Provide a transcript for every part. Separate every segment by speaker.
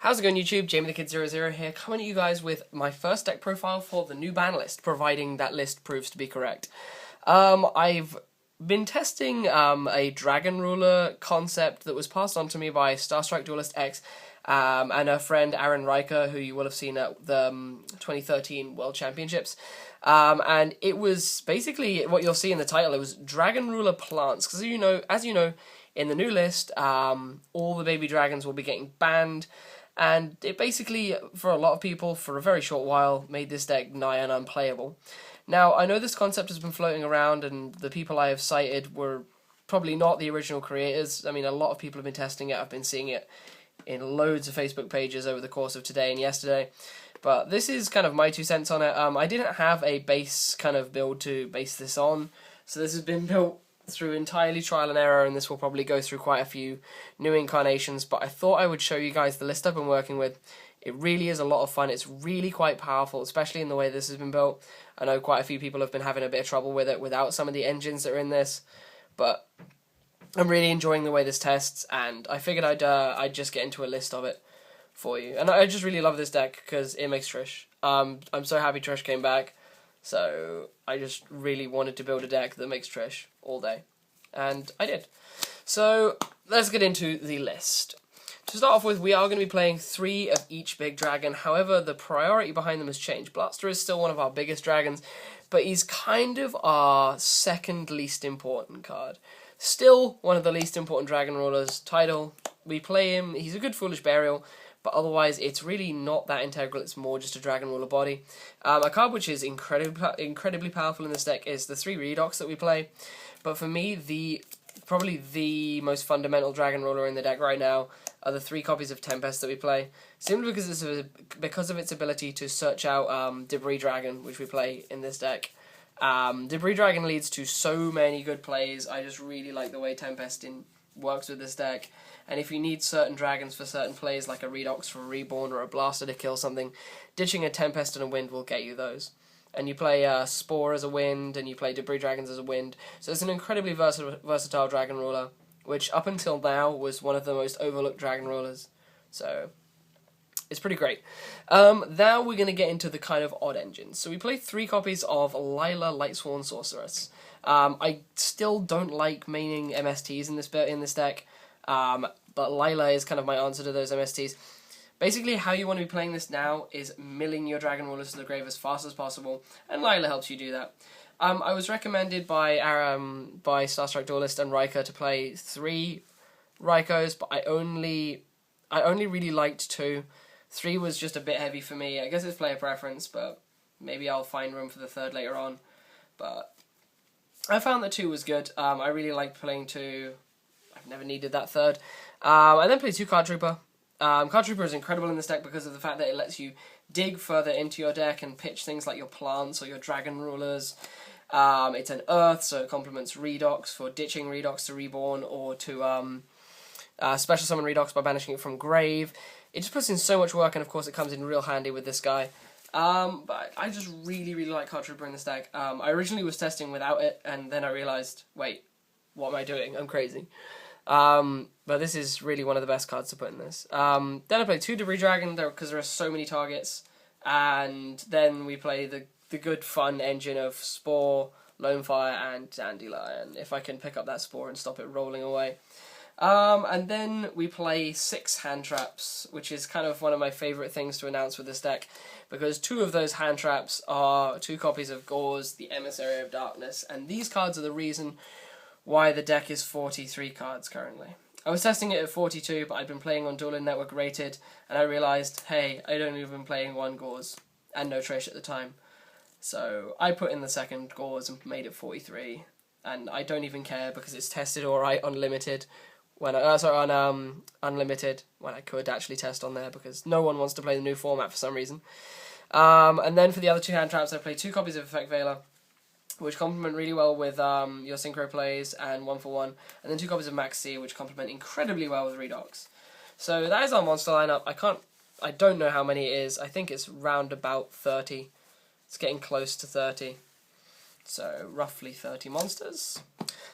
Speaker 1: How's it going, YouTube? JamieTheKid00 here, coming at you guys with my first deck profile for the new ban list, providing that list proves to be correct. I've been testing a Dragon Ruler concept that was passed on to me by StarstrikeDuelistX and her friend Aaron Riker, who you will have seen at the 2013 World Championships. And it was basically what you'll see in the title. It was Dragon Ruler plants, because as you know, in the new list, all the baby dragons will be getting banned. And it basically, for a lot of people, for a very short while, made this deck nigh and unplayable. Now, I know this concept has been floating around, and the people I have cited were probably not the original creators. I mean, a lot of people have been testing it. I've been seeing it in loads of Facebook pages over the course of today and yesterday. But this is kind of my 2 cents on it. I didn't have a base kind of build to base this on, so this has been built through entirely trial and error, and this will probably go through quite a few new incarnations, but I thought I would show you guys the list I've been working with. It really is a lot of fun. It's really quite powerful, especially in the way this has been built. I know quite a few people have been having a bit of trouble with it without some of the engines that are in this, but I'm really enjoying the way this tests, and I figured I'd just get into a list of it for you. And I just really love this deck because it makes Trish. I'm so happy Trish came back. So I just really wanted to build a deck that makes Trish all day, and I did. So let's get into the list. To start off with, we are going to be playing 3 of each big dragon. However, the priority behind them has changed. Blaster is still one of our biggest dragons, but he's kind of our second least important card. Still one of the least important dragon rulers. Title, we play him. He's a good foolish burial, but otherwise it's really not that integral. It's more just a dragon ruler body. A card which is incredibly powerful in this deck is the 3 Redox that we play. But for me, probably the most fundamental dragon ruler in the deck right now are the 3 copies of Tempest that we play, simply because of its ability to search out Debris Dragon, which we play in this deck. Debris Dragon leads to so many good plays. I just really like the way Tempest works with this deck. And if you need certain dragons for certain plays, like a Redox for a Reborn or a Blaster to kill something, ditching a Tempest and a Wind will get you those. And you play Spore as a Wind, and you play Debris Dragons as a Wind. So it's an incredibly versatile dragon ruler, which up until now was one of the most overlooked dragon rulers. So it's pretty great. Now we're going to get into the kind of odd engines. So we play 3 copies of Lila Lightsworn Sorceress. I still don't like maining MSTs in this deck. But Lila is kind of my answer to those MSTs. Basically, how you want to be playing this now is milling your dragon rulers to the grave as fast as possible, and Lila helps you do that. I was recommended by Starstrike Duelist and Riker to play 3 Rikers, but I only really liked 2. 3 was just a bit heavy for me. I guess it's player preference, but maybe I'll find room for the 3rd later on. But I found that 2 was good. I really liked playing 2. I've never needed that 3rd. I then played 2 Card Trooper. Card Trooper is incredible in this deck because of the fact that it lets you dig further into your deck and pitch things like your plants or your dragon rulers. It's an Earth, so it complements Redox for ditching Redox to Reborn, or to special summon Redox by banishing it from grave. It just puts in so much work, and of course it comes in real handy with this guy. But I just really like Card Trooper in this deck. I originally was testing without it, and then I realized, wait, what am I doing? I'm crazy. But this is really one of the best cards to put in this. Then I play 2 Debris Dragon because there are so many targets, and then we play the good fun engine of Spore, Lone Fire, and Dandelion, if I can pick up that Spore and stop it rolling away. And then we play 6 Hand Traps, which is kind of one of my favourite things to announce with this deck, because 2 of those Hand Traps are 2 copies of Gauze, the Emissary of Darkness, and these cards are the reason why the deck is 43 cards currently. I was testing it at 42, but I'd been playing on Dueling Network Rated, and I realised, hey, I'd only been playing 1 Gauze, and no Trish at the time. So I put in the 2nd Gauze and made it 43, and I don't even care because it's tested alright on Limited, on Unlimited, when I could actually test on there, because no one wants to play the new format for some reason. And then for the other 2 Hand Traps, I played 2 copies of Effect Veiler, which complement really well with your synchro plays and 1-for-1, and then 2 copies of Max C, which complement incredibly well with Redox. So that is our monster lineup. I don't know how many it is. I think it's round about 30. It's getting close to 30. So roughly 30 monsters.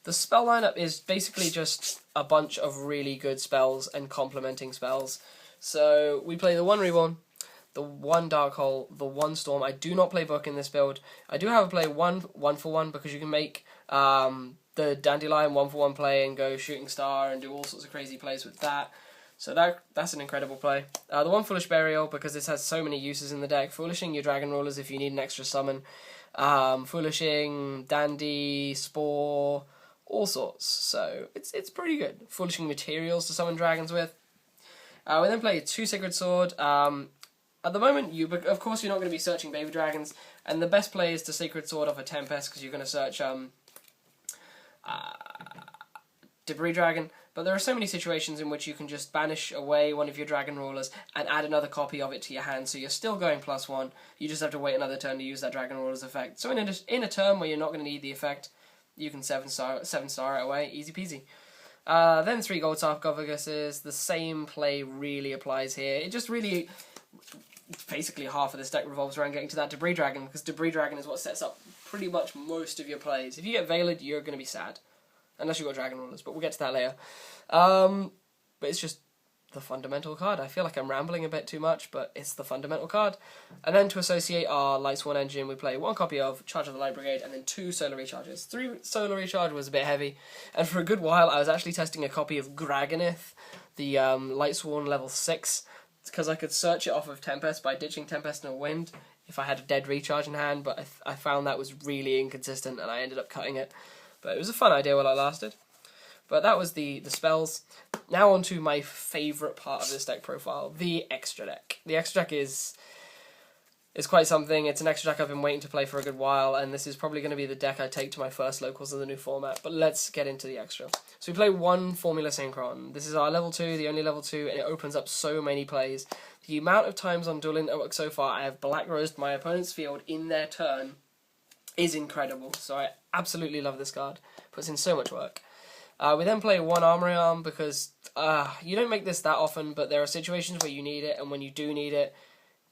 Speaker 1: The spell lineup is basically just a bunch of really good spells and complementing spells. So we play the 1 Reborn, the 1 Dark Hole, the 1 Storm. I do not play Book in this build. I do have a play 1-for-1 because you can make the Dandelion 1-for-1 play and go Shooting Star and do all sorts of crazy plays with that. So that's an incredible play. The 1 Foolish Burial, because this has so many uses in the deck. Foolishing your Dragon Rulers if you need an extra summon. Foolishing, Dandy, Spore, all sorts. So it's pretty good. Foolishing materials to summon dragons with. We then play 2 Sacred Sword. At the moment, of course you're not going to be searching baby dragons, and the best play is to Sacred Sword off a Tempest, because you're going to search Debris Dragon. But there are so many situations in which you can just banish away one of your Dragon Rulers and add another copy of it to your hand, so you're still going +1. You just have to wait another turn to use that Dragon Ruler's effect. So in a turn where you're not going to need the effect, you can 7-star it away, easy peasy. Then 3 Gold Sarcophaguses. The same play really applies here. It just really, basically half of this deck revolves around getting to that Debris Dragon, because Debris Dragon is what sets up pretty much most of your plays. If you get Veiled, you're going to be sad. Unless you've got Dragon Rulers, but we'll get to that later. But it's just the fundamental card. I feel like I'm rambling a bit too much, but it's the fundamental card. And then to associate our Lightsworn engine, we play 1 copy of Charge of the Light Brigade, and then 2 Solar Recharges. 3 Solar Recharge was a bit heavy, and for a good while I was actually testing a copy of Graganith, the Lightsworn level 6, because I could search it off of Tempest by ditching Tempest and Wind if I had a dead recharge in hand, but I found that was really inconsistent, and I ended up cutting it. But it was a fun idea while it lasted. But that was the spells. Now on to my favourite part of this deck profile, the extra deck. The extra deck is quite something. It's an extra deck I've been waiting to play for a good while, and this is probably going to be the deck I take to my first locals of the new format. But let's get into the extra. So we play 1 Formula Synchron. This is our level 2, the only level 2, and it opens up so many plays. The amount of times on Dueling Network so far I have Black Rosed my opponent's field in their turn is incredible. So I absolutely love this card. Puts in so much work. We then play 1 Armory Arm because you don't make this that often, but there are situations where you need it, and when you do need it,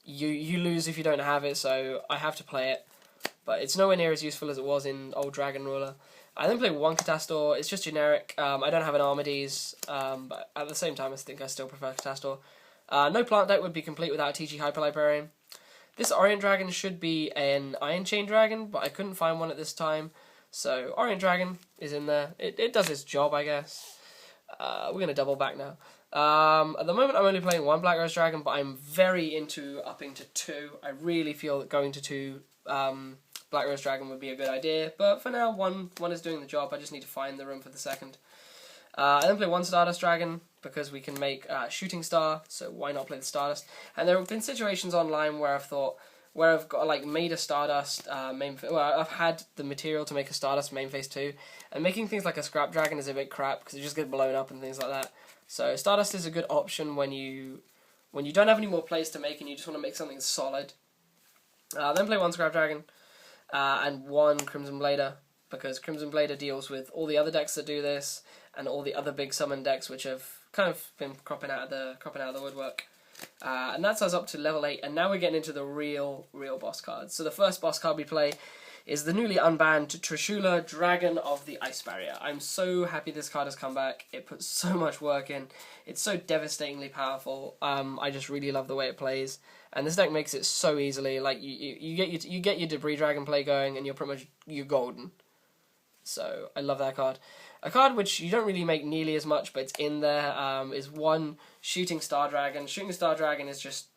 Speaker 1: you lose if you don't have it, so I have to play it. But it's nowhere near as useful as it was in old Dragon Ruler. I then play 1 Catastor. It's just generic. I don't have an Armades, but at the same time I think I still prefer Catastor. No plant deck would be complete without a TG Hyper Librarian. This Orient Dragon should be an Iron Chain Dragon, but I couldn't find one at this time. So Orient Dragon is in there. It does its job, I guess. We're going to double back now. At the moment I'm only playing 1 Black Rose Dragon, but I'm very into upping to 2. I really feel that going to 2 Black Rose Dragon would be a good idea. But for now, one is doing the job. I just need to find the room for the second. I then play 1 Stardust Dragon because we can make Shooting Star, so why not play the Stardust? And there have been situations online where I've got made a Stardust I've had the material to make a Stardust main phase 2, and making things like a Scrap Dragon is a bit crap because it just gets blown up and things like that. So Stardust is a good option when you don't have any more plays to make and you just want to make something solid. Then play 1 Scrap Dragon and 1 Crimson Blader, because Crimson Blader deals with all the other decks that do this and all the other big summon decks which have kind of been cropping out of the woodwork. And that's us up to level 8, and now we're getting into the real boss cards. So the first boss card we play is the newly unbanned Trishula, Dragon of the Ice Barrier. I'm so happy this card has come back. It puts so much work in. It's so devastatingly powerful. I just really love the way it plays, and this deck makes it so easily. Like you get your Debris Dragon play going, and you're golden. So I love that card. A card which you don't really make nearly as much, but it's in there, is 1 Shooting Star Dragon. Shooting Star Dragon is just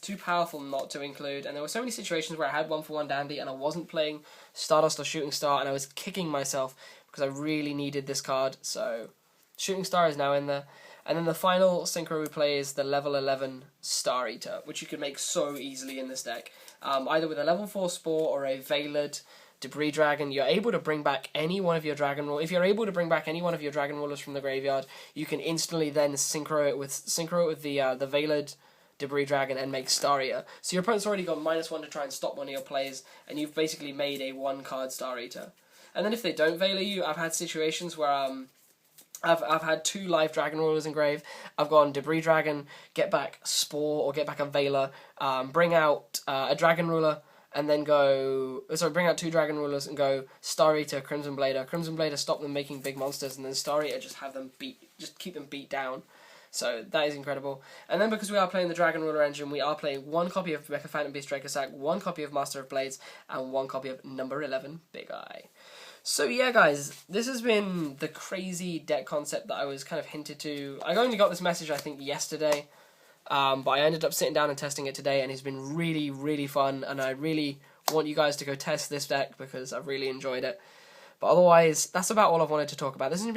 Speaker 1: too powerful not to include, and there were so many situations where I had 1-for-1 Dandy and I wasn't playing Stardust or Shooting Star, and I was kicking myself because I really needed this card. So Shooting Star is now in there. And then the final synchro we play is the level 11 Star Eater, which you can make so easily in this deck. Either with a level 4 Spore or a Veiled Debris Dragon. You're able to bring back any one of your Dragon Rulers. If you're able to bring back any one of your Dragon Rulers from the graveyard, you can instantly then synchro it with the Veiled Debris Dragon and make Star Eater. So your opponent's already got -1 to try and stop one of your plays, and you've basically made a 1-card Star Eater. And then if they don't Veiler you, I've had situations where I've had 2 live Dragon Rulers in grave. I've gone Debris Dragon, get back Spore or get back a Veiler, bring out a Dragon Ruler, and then bring out 2 Dragon Rulers and go Star Eater, Crimson Blader. Crimson Blader stop them making big monsters, and then Star Eater just keep them beat down. So that is incredible. And then because we are playing the Dragon Ruler engine, we are playing 1 copy of Mecha Phantom Beast Draco Sack, 1 copy of Master of Blades, and 1 copy of number 11 Big Eye. So yeah, guys, this has been the crazy deck concept that I was kind of hinted to. I only got this message, I think, yesterday, but I ended up sitting down and testing it today, and it's been really, really fun, and I really want you guys to go test this deck because I've really enjoyed it. But otherwise, that's about all I've wanted to talk about. This has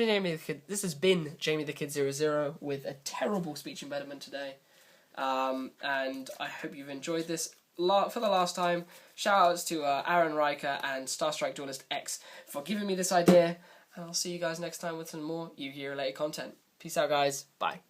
Speaker 1: been Jamie the Kid 00 with a terrible speech impediment today, and I hope you've enjoyed this. For the last time, shout-outs to Aaron Riker and StarstrikeDuelistX for giving me this idea, and I'll see you guys next time with some more Yu-Gi-Oh! Related content. Peace out, guys. Bye.